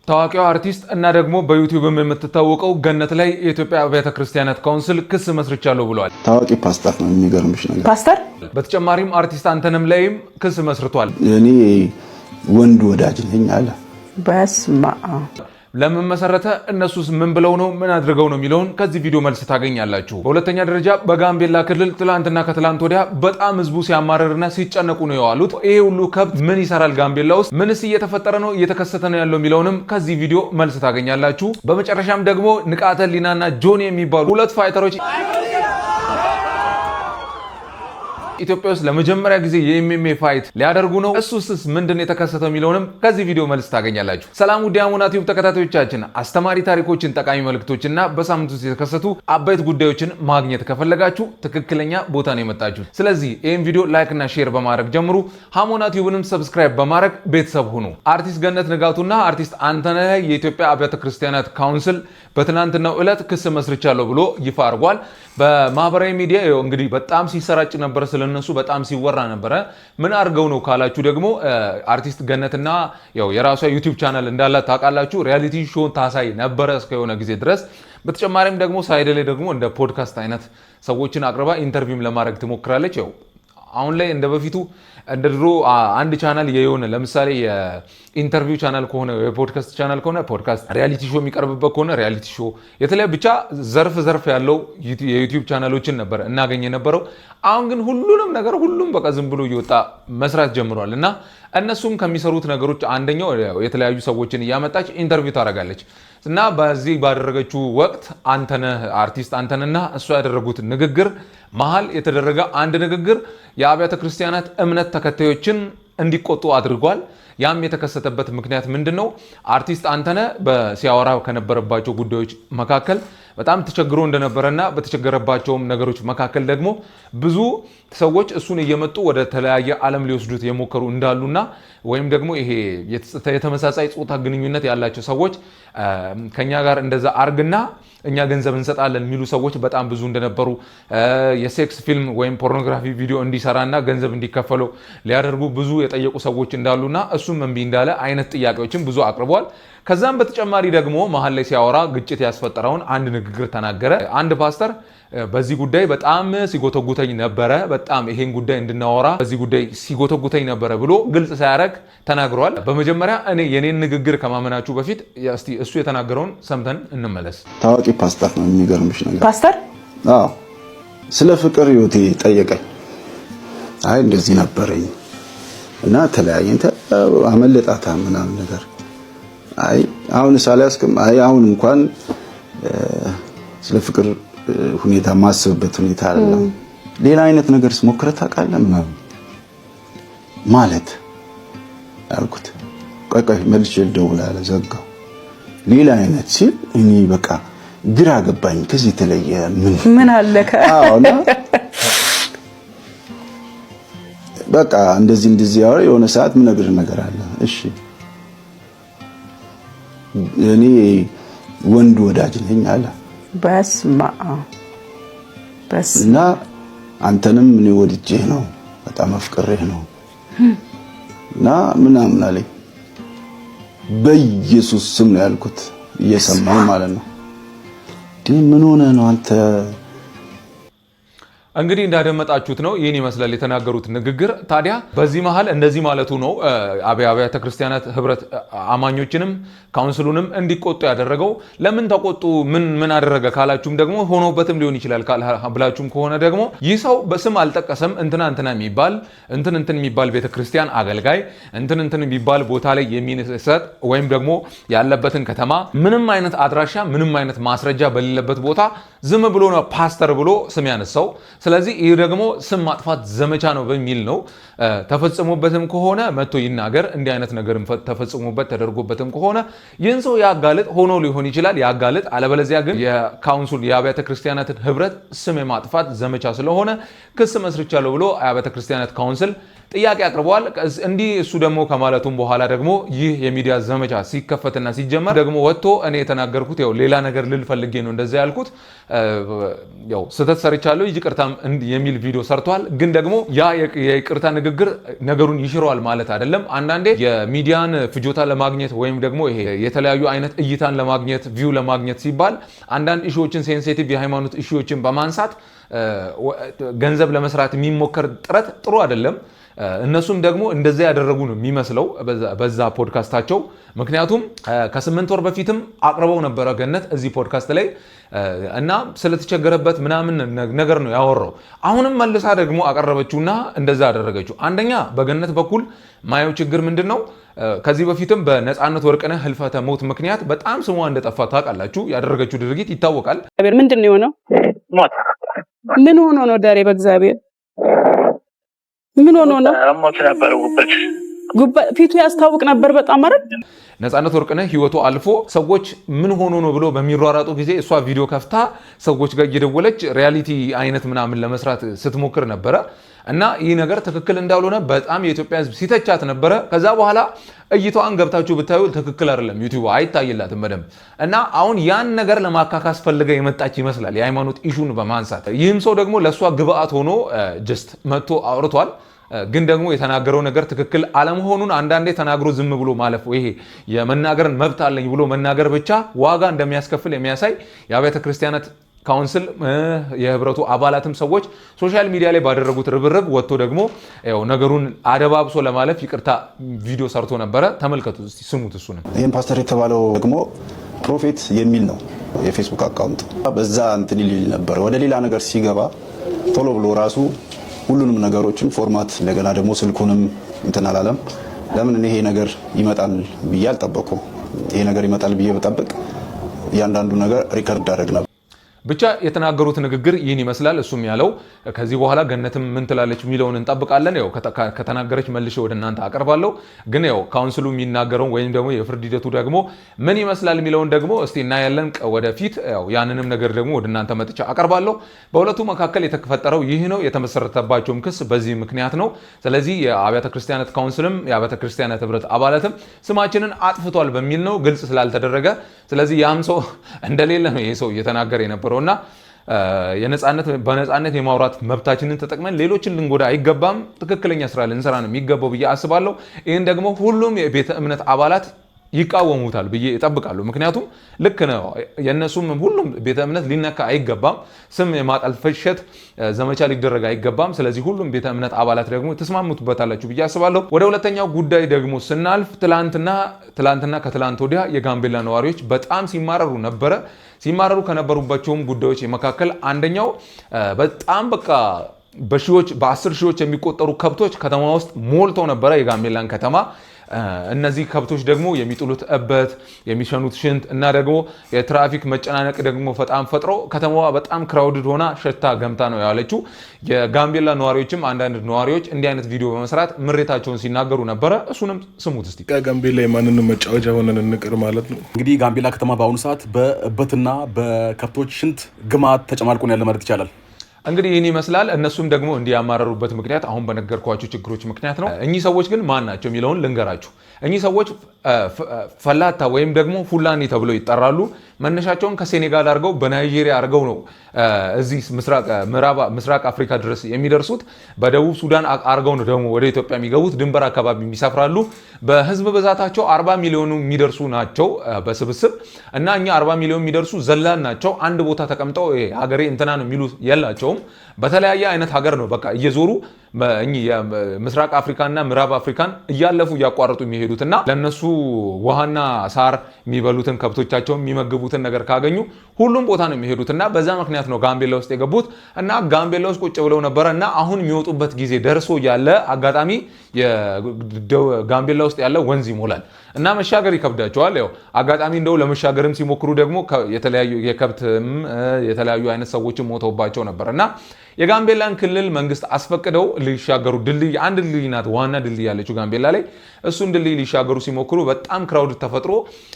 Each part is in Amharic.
ታዋቂው አርቲስት እና ደግሞ በዩቲዩብም የምትታወቀው ገነት ላይ የኢትዮጵያ አብያተ ክርስቲያናት ካውንስል ክስ መስርቻለሁ ብለዋል። ታዋቂ ፓስተር ነው የሚገርምሽ ነገር ፓስተር። በተጨማሪም አርቲስት አንተነም ላይም ክስ መስርቷል። እኔ ወንድ ወዳጅ ነኝ አለ። በስማ ለምን መሰረተ? እነሱስ ምን ብለው ነው ምን አድርገው ነው የሚለውን ከዚህ ቪዲዮ መልስ ታገኛላችሁ። በሁለተኛ ደረጃ በጋምቤላ ክልል ትላንትና ከትላንት ወዲያ በጣም ህዝቡ ሲያማረርና ሲጨነቁ ነው የዋሉት። ይሄ ሁሉ ከብት ምን ይሰራል ጋምቤላ ውስጥ? ምንስ እየተፈጠረ ነው እየተከሰተ ነው ያለው የሚለውንም ከዚህ ቪዲዮ መልስ ታገኛላችሁ። በመጨረሻም ደግሞ ንቃተ ህሊናና ጆኒ የሚባሉ ሁለት ፋይተሮች ኢትዮጵያ ውስጥ ለመጀመሪያ ጊዜ የኤምኤምኤ ፋይት ሊያደርጉ ነው። እሱስ ምንድን የተከሰተው የሚለውንም ከዚህ ቪዲዮ መልስ ታገኛላችሁ። ሰላም ውድ የአሞና ቲዩብ ተከታታዮቻችን፣ አስተማሪ ታሪኮችን፣ ጠቃሚ መልእክቶችና በሳምንት ውስጥ የተከሰቱ አበይት ጉዳዮችን ማግኘት ከፈለጋችሁ ትክክለኛ ቦታ ነው የመጣችሁት። ስለዚህ ይህን ቪዲዮ ላይክ እና ሼር በማድረግ ጀምሩ። አሞና ቲዩብንም ሰብስክራይብ በማድረግ ቤተሰብ ሁኑ። አርቲስት ገነት ንጋቱና አርቲስት አንተነህ የኢትዮጵያ አብያተ ክርስቲያናት ካውንስል በትናንትናው ዕለት ክስ መስርቻለሁ ብሎ ይፋ አድርጓል። በማህበራዊ ሚዲያ እንግዲህ በጣም ሲሰራጭ ነበር፣ ስለነሱ በጣም ሲወራ ነበረ። ምን አድርገው ነው ካላችሁ ደግሞ አርቲስት ገነትና የራሷ ዩቲዩብ ቻናል እንዳላት ታውቃላችሁ። ሪያሊቲ ሾው ታሳይ ነበረ እስከሆነ ጊዜ ድረስ። በተጨማሪም ደግሞ ሳይድ ላይ ደግሞ እንደ ፖድካስት አይነት ሰዎችን አቅርባ ኢንተርቪውም ለማድረግ ትሞክራለች። አሁን ላይ እንደ በፊቱ እንደ ድሮ አንድ ቻናል የሆነ ለምሳሌ የኢንተርቪው ቻናል ከሆነ የፖድካስት ቻናል ከሆነ ፖድካስት፣ ሪያሊቲ ሾው የሚቀርብበት ከሆነ ሪያሊቲ ሾው፣ የተለያዩ ብቻ ዘርፍ ያለው የዩቲዩብ ቻናሎችን ነበር እናገኝ የነበረው። አሁን ግን ሁሉንም ነገር በቃ ዝም ብሎ እየወጣ መስራት ጀምሯል እና እነሱም ከሚሰሩት ነገሮች አንደኛው የተለያዩ ሰዎችን እያመጣች ኢንተርቪው ታደርጋለች እና በዚህ ባደረገችው ወቅት አርቲስት አንተነህና እሷ ያደረጉት ንግግር መሀል የተደረገ አንድ ንግግር የአብያተ ክርስቲያናት እምነት ተከታዮችን እንዲቆጡ አድርጓል። ያም የተከሰተበት ምክንያት ምንድነው? አርቲስት አንተነህ ሲያወራ ከነበረባቸው ጉዳዮች መካከል በጣም ተቸግሮ እንደነበረና በተቸገረባቸውም ነገሮች መካከል ደግሞ ብዙ ሰዎች እሱን እየመጡ ወደ ተለያየ ዓለም ሊወስዱት የሞከሩ እንዳሉና ወይም ደግሞ ይሄ የተመሳሳይ ጾታ ግንኙነት ያላቸው ሰዎች ከኛ ጋር እንደዛ አርግና እኛ ገንዘብ እንሰጣለን የሚሉ ሰዎች በጣም ብዙ እንደነበሩ፣ የሴክስ ፊልም ወይም ፖርኖግራፊ ቪዲዮ እንዲሰራና ገንዘብ እንዲከፈለው ሊያደርጉ ብዙ የጠየቁ ሰዎች እንዳሉና እሱም እምቢ እንዳለ አይነት ጥያቄዎችን ብዙ አቅርቧል። ከዛም በተጨማሪ ደግሞ መሀል ላይ ሲያወራ ግጭት ያስፈጠረውን አንድ ንግግር ተናገረ። አንድ ፓስተር በዚህ ጉዳይ በጣም ሲጎተጉተኝ ነበረ፣ በጣም ይሄን ጉዳይ እንድናወራ በዚህ ጉዳይ ሲጎተጉተኝ ነበረ ብሎ ግልጽ ሳያደርግ ተናግሯል። በመጀመሪያ እኔ የኔን ንግግር ከማመናችሁ በፊት እስቲ እሱ የተናገረውን ሰምተን እንመለስ። ታዋቂ ፓስተር ነው የሚገርምሽ ነገር ፓስተር። አዎ ስለ ፍቅር ህይወቴ ጠየቀኝ። አይ እንደዚህ ነበረኝ እና ተለያየን፣ አመለጣታ ምናምን ነገር። አይ አሁን ሳላስከም አይ አሁን እንኳን ስለ ፍቅር ሁኔታ ማስብበት ሁኔታ አይደለም። ሌላ አይነት ነገር ስሞክረህ ታውቃለህ ማለት አልኩት። ቆይ መልሼ ልደውልልህ ዘጋው። ሌላ አይነት ሲል እኔ በቃ ግራ ገባኝ። ከዚህ የተለየ ምን አለከ? አዎና በቃ እንደዚህ ያወራ የሆነ ሰዓት ምን ነገር አለ። እሺ እኔ ወንድ ወዳጅ ነኝ አለ። በስማ እና አንተንም እኔ ወድጄህ ነው በጣም አፍቅሬህ ነው እና ምናምን አለኝ። በኢየሱስ ስም ነው ያልኩት፣ እየሰማኝ ማለት ነው። ምን ሆነ ነው አንተ? እንግዲህ እንዳደመጣችሁት ነው ይህን ይመስላል የተናገሩት ንግግር። ታዲያ በዚህ መሃል እንደዚህ ማለቱ ነው አብያተ ክርስቲያናት ህብረት አማኞችንም ካውንስሉንም እንዲቆጡ ያደረገው። ለምን ተቆጡ? ምን አደረገ ካላችሁም ደግሞ ሆኖበትም ሊሆን ይችላል ብላችሁም ከሆነ ደግሞ ይህ ሰው በስም አልጠቀሰም። እንትና የሚባል እንትን የሚባል ቤተክርስቲያን አገልጋይ እንትን የሚባል ቦታ ላይ የሚሰጥ ወይም ደግሞ ያለበትን ከተማ ምንም አይነት አድራሻ ምንም አይነት ማስረጃ በሌለበት ቦታ ዝም ብሎ ነው ፓስተር ብሎ ስም ያነሳው። ስለዚህ ይህ ደግሞ ስም ማጥፋት ዘመቻ ነው በሚል ነው። ተፈጽሞበትም ከሆነ መጥቶ ይናገር። እንዲህ አይነት ነገር ተፈጽሞበት ተደርጎበትም ከሆነ ይህን ሰው ያጋልጥ። ሆኖ ሊሆን ይችላል ያጋልጥ። አለበለዚያ ግን የካውንስል የአብያተ ክርስቲያናትን ህብረት ስም የማጥፋት ዘመቻ ስለሆነ ክስ መስርቻለሁ ብሎ የአብያተ ክርስቲያናት ካውንስል ጥያቄ አቅርበዋል። እንዲህ እሱ ደግሞ ከማለቱም በኋላ ደግሞ ይህ የሚዲያ ዘመቻ ሲከፈትና ሲጀመር ደግሞ ወጥቶ እኔ የተናገርኩት ሌላ ነገር ልል ፈልጌ ነው እንደዛ ያልኩት፣ ስህተት ሰርቻለሁ ይቅርታም የሚል ቪዲዮ ሰርቷል። ግን ደግሞ ያ የይቅርታ ንግግር ነገሩን ይሽረዋል ማለት አይደለም። አንዳንዴ የሚዲያን ፍጆታ ለማግኘት ወይም ደግሞ ይሄ የተለያዩ አይነት እይታን ለማግኘት ቪው ለማግኘት ሲባል አንዳንድ ኢሹዎችን ሴንሲቲቭ የሃይማኖት ኢሹዎችን በማንሳት ገንዘብ ለመስራት የሚሞከር ጥረት ጥሩ አይደለም። እነሱም ደግሞ እንደዛ ያደረጉ ነው የሚመስለው በዛ ፖድካስታቸው። ምክንያቱም ከ8 ወር በፊትም አቅርበው ነበረ ገነት እዚህ ፖድካስት ላይ እና ስለተቸገረበት ምናምን ነገር ነው ያወራው። አሁንም መልሳ ደግሞ አቀረበችውና እንደዛ አደረገችው። አንደኛ በገነት በኩል ማየው ችግር ምንድነው? ከዚህ በፊትም በነፃነት ወርቅነህ ህልፈተ ሞት ምክንያት በጣም ስሟ እንደጠፋ ታውቃላችሁ። ያደረገችው ድርጊት ይታወቃል። ምንድነው የሆነው? ምን ሆኖ ነው ዳሬ? በእግዚአብሔር ምን ሆኖ ነው? ጉበት ፊቱ ያስታውቅ ነበር በጣም ማለት። ነፃነት ወርቅነህ ህይወቱ አልፎ ሰዎች ምን ሆኖ ነው ብሎ በሚሯራጡ ጊዜ እሷ ቪዲዮ ከፍታ ሰዎች ጋር እየደወለች ሪያሊቲ አይነት ምናምን ለመስራት ስትሞክር ነበረ እና ይህ ነገር ትክክል እንዳልሆነ በጣም የኢትዮጵያ ህዝብ ሲተቻት ነበረ። ከዛ በኋላ እይታዋን ገብታችሁ ብታዩ ትክክል አይደለም፣ ዩቲዩብ አይታይላትም በደንብ እና አሁን ያን ነገር ለማካካስ ፈልገ የመጣች ይመስላል የሃይማኖት ኢሹን በማንሳት። ይህም ሰው ደግሞ ለእሷ ግብአት ሆኖ ጀስት መጥቶ አውርቷል። ግን ደግሞ የተናገረው ነገር ትክክል አለመሆኑን አንዳንዴ ተናግሮ ዝም ብሎ ማለፍ ይሄ የመናገርን መብት አለኝ ብሎ መናገር ብቻ ዋጋ እንደሚያስከፍል የሚያሳይ የአብያተ ክርስቲያናት ካውንስል የህብረቱ አባላትም ሰዎች ሶሻል ሚዲያ ላይ ባደረጉት ርብርብ ወጥቶ ደግሞ ነገሩን አደባብሶ ለማለፍ ይቅርታ ቪዲዮ ሰርቶ ነበረ። ተመልከቱ እስቲ ስሙት። እሱ ነው ይሄን ፓስተር የተባለው ደግሞ ፕሮፌት የሚል ነው የፌስቡክ አካውንት። በዛ እንትን ይል ነበር። ወደ ሌላ ነገር ሲገባ ቶሎ ብሎ ራሱ ሁሉንም ነገሮችን ፎርማት እንደገና ደግሞ ስልኩንም እንትን አላለም። ለምን ይሄ ነገር ይመጣል ብዬ አልጠበኩም። ይሄ ነገር ይመጣል ብዬ በጠብቅ እያንዳንዱ ነገር ሪከርድ አደረግ ነበር። ብቻ የተናገሩት ንግግር ይህን ይመስላል። እሱም ያለው ከዚህ በኋላ ገነትም ምን ትላለች የሚለውን እንጠብቃለን። ያው ከተናገረች መልሼ ወደ እናንተ አቀርባለሁ። ግን ያው ካውንስሉ የሚናገረው ወይም ደግሞ የፍርድ ሂደቱ ደግሞ ምን ይመስላል የሚለውን ደግሞ እስቲ እናያለን ወደፊት። ያው ያንንም ነገር ደግሞ ወደ እናንተ መጥቻ አቀርባለሁ። በሁለቱ መካከል የተፈጠረው ይህ ነው። የተመሰረተባቸውም ክስ በዚህ ምክንያት ነው። ስለዚህ የአብያተ ክርስቲያናት ካውንስልም የአብያተ ክርስቲያናት ህብረት አባላትም ስማችንን አጥፍቷል በሚል ነው ግልጽ ስላልተደረገ። ስለዚህ ያም ሰው እንደሌለ ነው ይሄ ሰው እየተናገረ የነበረው እና በነፃነት የማውራት መብታችንን ተጠቅመን ሌሎችን ልንጎዳ አይገባም። ትክክለኛ ስራ ልንሰራ ነው የሚገባው ብዬ አስባለሁ። ይህን ደግሞ ሁሉም የቤተ እምነት አባላት ይቃወሙታል ብዬ እጠብቃለሁ። ምክንያቱም ልክ ነው፣ የነሱም ሁሉም ቤተ እምነት ሊነካ አይገባም። ስም የማጠልፈሸት ዘመቻ ሊደረግ አይገባም። ስለዚህ ሁሉም ቤተ እምነት አባላት ደግሞ ተስማሙበታላችሁ ብዬ አስባለሁ። ወደ ሁለተኛው ጉዳይ ደግሞ ስናልፍ ትላንትና ከትላንት ወዲያ የጋምቤላ ነዋሪዎች በጣም ሲማረሩ ነበረ። ሲማረሩ ከነበሩባቸውም ጉዳዮች መካከል አንደኛው በጣም በቃ በ10 ሺዎች የሚቆጠሩ ከብቶች ከተማ ውስጥ ሞልተው ነበረ የጋምቤላን ከተማ። እነዚህ ከብቶች ደግሞ የሚጥሉት እበት፣ የሚሸኑት ሽንት እና ደግሞ የትራፊክ መጨናነቅ ደግሞ በጣም ፈጥሮ ከተማዋ በጣም ክራውድድ ሆና ሸታ ገምታ ነው ያለችው። የጋምቤላ ነዋሪዎችም አንዳንድ ነዋሪዎች እንዲህ አይነት ቪዲዮ በመስራት ምሬታቸውን ሲናገሩ ነበረ። እሱንም ስሙት እስቲ። ጋምቤላ የማንንም መጫወቻ ሆነን እንቅር ማለት ነው። እንግዲህ ጋምቤላ ከተማ በአሁኑ ሰዓት በእበትና በከብቶች ሽንት ግማት ተጨማልቆ ነው ያለ ማለት ይቻላል። እንግዲህ ይህን ይመስላል። እነሱም ደግሞ እንዲያማረሩበት ምክንያት አሁን በነገርኳቸው ችግሮች ምክንያት ነው። እኚህ ሰዎች ግን ማን ናቸው የሚለውን ልንገራችሁ። እኚህ ሰዎች ፈላታ ወይም ደግሞ ፉላኒ ተብለው ይጠራሉ። መነሻቸውን ከሴኔጋል አድርገው በናይጄሪያ አድርገው ነው እዚህ ምስራቅ አፍሪካ ድረስ የሚደርሱት። በደቡብ ሱዳን አድርገው ነው ደግሞ ወደ ኢትዮጵያ የሚገቡት። ድንበር አካባቢ ይሰፍራሉ። በህዝብ ብዛታቸው 40 ሚሊዮን የሚደርሱ ናቸው በስብስብ እና እኛ 40 ሚሊዮን የሚደርሱ ዘላን ናቸው። አንድ ቦታ ተቀምጠው ሀገሬ እንትና ነው የሚሉ የላቸውም። በተለያየ አይነት ሀገር ነው በቃ እየዞሩ ምስራቅ አፍሪካና ምዕራብ አፍሪካን እያለፉ እያቋረጡ የሚሄዱትና ለነሱ ውሃና ሳር የሚበሉትን ከብቶቻቸው የሚመግቡትን ነገር ካገኙ ሁሉም ቦታ ነው የሚሄዱትና በዛ ምክንያት ነው ጋምቤላ ውስጥ የገቡት እና ጋምቤላ ውስጥ ቁጭ ብለው ነበረ እና አሁን የሚወጡበት ጊዜ ደርሶ ያለ አጋጣሚ ጋምቤላ ውስጥ ያለ ወንዝ ይሞላል እና መሻገር ይከብዳቸዋል። ያው አጋጣሚ እንደው ለመሻገርም ሲሞክሩ ደግሞ የተለያዩ የከብትም የተለያዩ አይነት ሰዎችም ሞተውባቸው ነበር እና የጋምቤላን ክልል መንግስት አስፈቅደው ሊሻገሩ አንድ ድልድይ ናት ዋና ድልድይ ያለችው ጋምቤላ ላይ እሱን ድልድይ ሊሻገሩ ሲሞክሩ በጣም ክራውድ ተፈጥሮ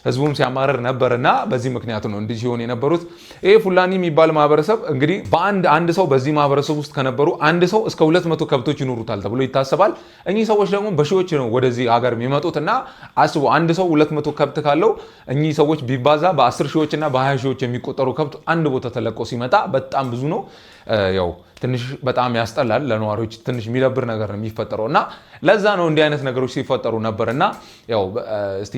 ህዝቡም ሲያማረር ነበርና በዚህ ምክንያት ነው እንዲህ ሲሆን የነበሩት። ይሄ ፉላኒ የሚባል ማህበረሰብ እንግዲህ አንድ ሰው በዚህ ማህበረሰብ ውስጥ ከነበሩ አንድ ሰው እስከ 200 ከብቶች ይኖሩታል ተብሎ ይታሰባል። እኚህ ሰዎች ደግሞ በሺዎች ነው ወደዚህ ሀገር የሚመጡትና አስቡ፣ አንድ ሰው 200 ከብት ካለው እኚህ ሰዎች ቢባዛ በ10 ሺዎችና በ20 ሺዎች የሚቆጠሩ ከብት አንድ ቦታ ተለቆ ሲመጣ በጣም ብዙ ነው ያው ትንሽ በጣም ያስጠላል ለነዋሪዎች ትንሽ የሚደብር ነገር ነው የሚፈጠረው እና ለዛ ነው እንዲህ አይነት ነገሮች ሲፈጠሩ ነበርና ያው እስቲ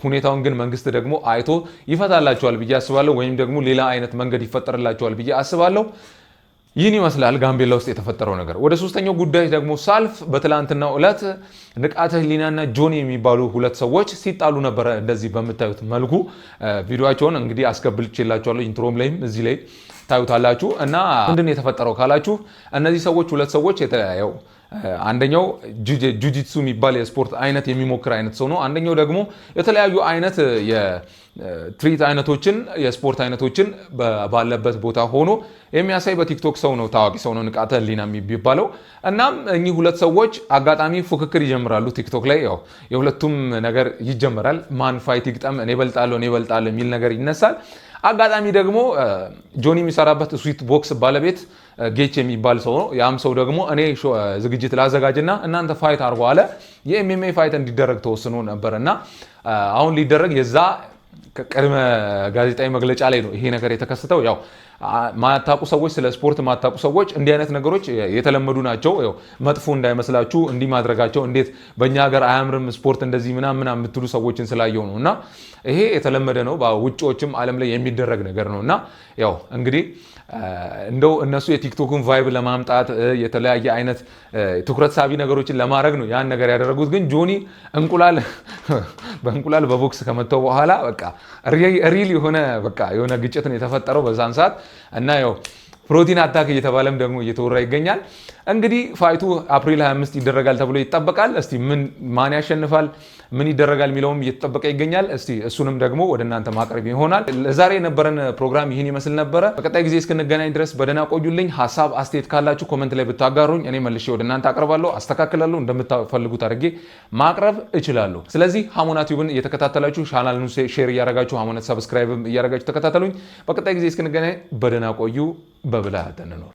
ሁኔታውን ግን መንግስት ደግሞ አይቶ ይፈታላቸዋል ብዬ አስባለሁ ወይም ደግሞ ሌላ አይነት መንገድ ይፈጠርላቸዋል ብዬ አስባለሁ። ይህን ይመስላል ጋምቤላ ውስጥ የተፈጠረው ነገር። ወደ ሶስተኛው ጉዳይ ደግሞ ሳልፍ በትላንትናው ዕለት ንቃተ ህሊናና ጆኒ የሚባሉ ሁለት ሰዎች ሲጣሉ ነበረ። እንደዚህ በምታዩት መልኩ ቪዲዮአቸውን እንግዲህ አስገብልቼላችኋለሁ ኢንትሮም ላይም እዚህ ላይ ታዩታላችሁ። እና ምንድን ነው የተፈጠረው ካላችሁ እነዚህ ሰዎች ሁለት ሰዎች የተለያየው አንደኛው ጁጂትሱ የሚባል የስፖርት አይነት የሚሞክር አይነት ሰው ነው። አንደኛው ደግሞ የተለያዩ አይነት የትሪት አይነቶችን የስፖርት አይነቶችን ባለበት ቦታ ሆኖ የሚያሳይ በቲክቶክ ሰው ነው፣ ታዋቂ ሰው ነው ንቃተ ህሊና የሚባለው። እናም እኚህ ሁለት ሰዎች አጋጣሚ ፉክክር ይጀምራሉ ቲክቶክ ላይ። ያው የሁለቱም ነገር ይጀምራል። ማን ፋይት ይግጠም፣ እኔ እበልጣለሁ የሚል ነገር ይነሳል። አጋጣሚ ደግሞ ጆኒ የሚሰራበት ስዊት ቦክስ ባለቤት ጌች የሚባል ሰው ነው። ያም ሰው ደግሞ እኔ ዝግጅት ላዘጋጅና እናንተ ፋይት አድርጎ አለ። የኤምኤምኤ ፋይት እንዲደረግ ተወስኖ ነበር እና አሁን ሊደረግ የዛ ቅድመ ጋዜጣዊ መግለጫ ላይ ነው ይሄ ነገር የተከሰተው። ያው ማታቁ ሰዎች ስለ ስፖርት ማታቁ ሰዎች እንዲህ አይነት ነገሮች የተለመዱ ናቸው። ያው መጥፎ እንዳይመስላችሁ እንዲህ ማድረጋቸው እንዴት በእኛ ሀገር አያምርም ስፖርት እንደዚህ ምናምን የምትሉ ሰዎችን ስላየው ነው እና ይሄ የተለመደ ነው። በውጭዎችም ዓለም ላይ የሚደረግ ነገር ነው እና ያው እንግዲህ እንደው እነሱ የቲክቶክን ቫይብ ለማምጣት የተለያየ አይነት ትኩረት ሳቢ ነገሮችን ለማድረግ ነው ያን ነገር ያደረጉት። ግን ጆኒ በእንቁላል በቦክስ ከመተው በኋላ በቃ ሪል የሆነ ግጭት ነው የተፈጠረው በዛን ሰዓት እና ያው ፕሮቲን አታክ እየተባለም ደግሞ እየተወራ ይገኛል። እንግዲህ ፋይቱ አፕሪል 25 ይደረጋል ተብሎ ይጠበቃል። እስቲ ማን ያሸንፋል ምን ይደረጋል የሚለውም እየተጠበቀ ይገኛል። እስቲ እሱንም ደግሞ ወደ እናንተ ማቅረብ ይሆናል። ለዛሬ የነበረን ፕሮግራም ይህን ይመስል ነበረ። በቀጣይ ጊዜ እስክንገናኝ ድረስ በደህና ቆዩልኝ። ሀሳብ አስተያየት ካላችሁ ኮመንት ላይ ብታጋሩኝ እኔ መልሼ ወደ እናንተ አቀርባለሁ፣ አስተካክላለሁ፣ እንደምታፈልጉት አድርጌ ማቅረብ እችላለሁ። ስለዚህ ሃሞና ቲዩብን እየተከታተላችሁ ቻናሉን ሼር እያደረጋችሁ ሃሞና ሰብስክራይብ እያደረጋችሁ ተከታተሉኝ። በቀጣይ ጊዜ እስክንገናኝ በደህና ቆዩ። በብልሃት እንኖር።